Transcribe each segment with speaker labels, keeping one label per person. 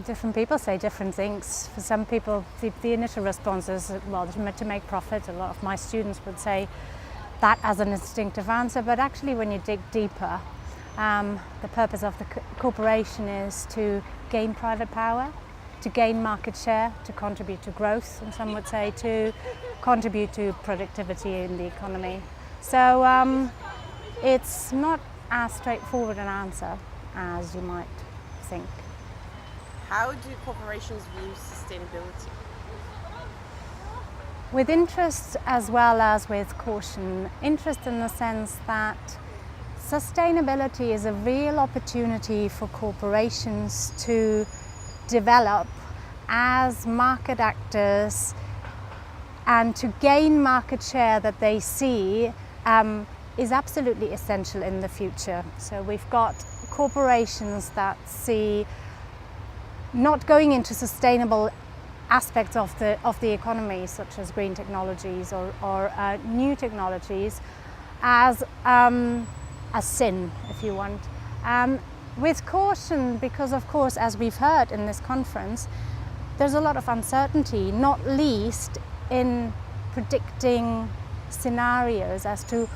Speaker 1: different people say different things. For some people, the initial response is, well, to make profit. A lot of my students would say that as an instinctive answer, but actually when you dig deeper, the purpose of the corporation is to gain private power, to gain market share, to contribute to growth, and some would say to contribute to productivity in the economy. So it's not as straightforward an answer as you might think.
Speaker 2: How do corporations view sustainability?
Speaker 1: With interest as well as with caution. Interest in the sense that sustainability is a real opportunity for corporations to develop as market actors and to gain market share that they see is absolutely essential in the future. So we've got corporations that see not going into sustainable aspects of the economy, such as green technologies or new technologies, as a sin, if you want. With caution, because of course, as we've heard in this conference, there's a lot of uncertainty, not least in predicting scenarios as to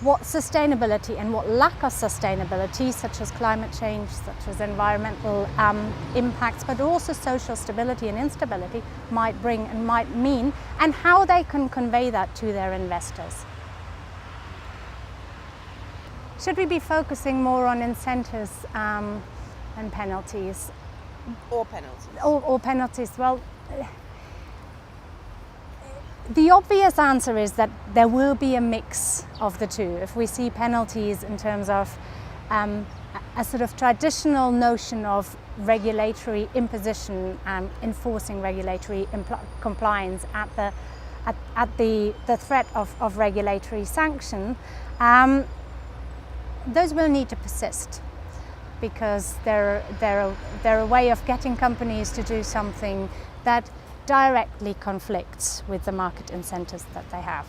Speaker 1: what sustainability and what lack of sustainability, such as climate change, such as environmental impacts, but also social stability and instability, might bring and might mean, and how they can convey that to their investors. Should we be focusing more on incentives and penalties?
Speaker 2: Or penalties?
Speaker 1: Or penalties. Well, the obvious answer is that there will be a mix of the two. If we see penalties in terms of a sort of traditional notion of regulatory imposition and enforcing regulatory compliance at the threat of regulatory sanction, those will need to persist, because they're a way of getting companies to do something that directly conflicts with the market incentives that they have.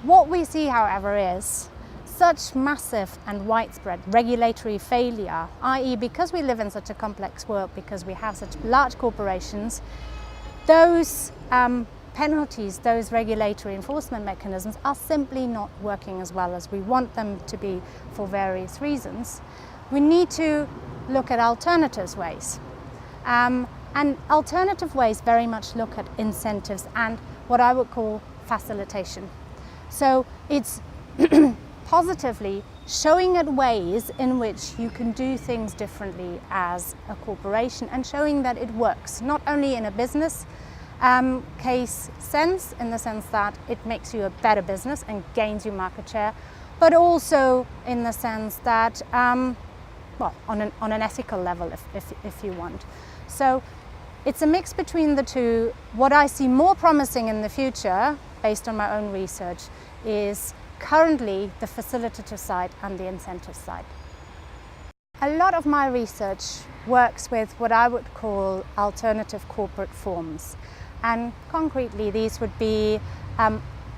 Speaker 1: What we see, however, is such massive and widespread regulatory failure, i.e. because we live in such a complex world, because we have such large corporations, those penalties, those regulatory enforcement mechanisms are simply not working as well as we want them to be for various reasons. We need to look at alternative ways. And alternative ways very much look at incentives and what I would call facilitation. So it's positively showing at ways in which you can do things differently as a corporation and showing that it works, not only in a business case sense, in the sense that it makes you a better business and gains you market share, but also in the sense that, well, on an ethical level, if you want. So it's a mix between the two. What I see more promising in the future, based on my own research, is currently the facilitative side and the incentive side. A lot of my research works with what I would call alternative corporate forms. And concretely, these would be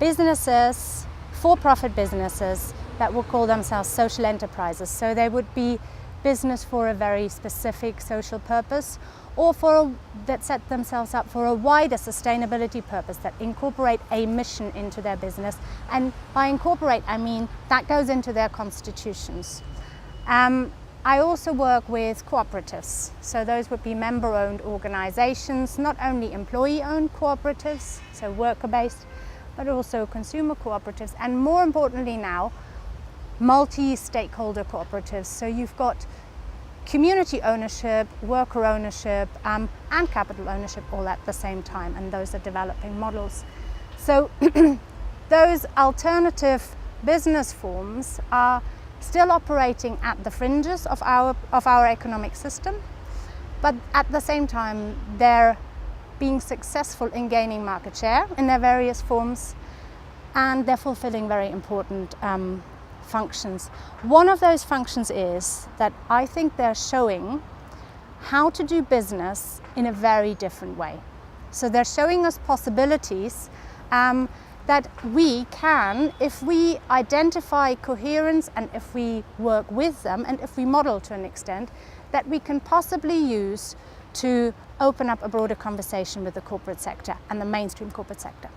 Speaker 1: businesses, for-profit businesses, that will call themselves social enterprises. So they would be business for a very specific social purpose, or that set themselves up for a wider sustainability purpose, that incorporate a mission into their business. And by incorporate, I mean that goes into their constitutions. I also work with cooperatives. So those would be member-owned organizations, not only employee-owned cooperatives, so worker-based, but also consumer cooperatives, and more importantly now, multi-stakeholder cooperatives. So you've got community ownership, worker ownership, and capital ownership all at the same time, and those are developing models. So those alternative business forms are still operating at the fringes of our economic system, but at the same time they're being successful in gaining market share in their various forms, and they're fulfilling very important functions. One of those functions is that I think they're showing how to do business in a very different way. So they're showing us possibilities that we can, if we identify coherence and if we work with them and if we model to an extent, that we can possibly use to open up a broader conversation with the corporate sector and the mainstream corporate sector.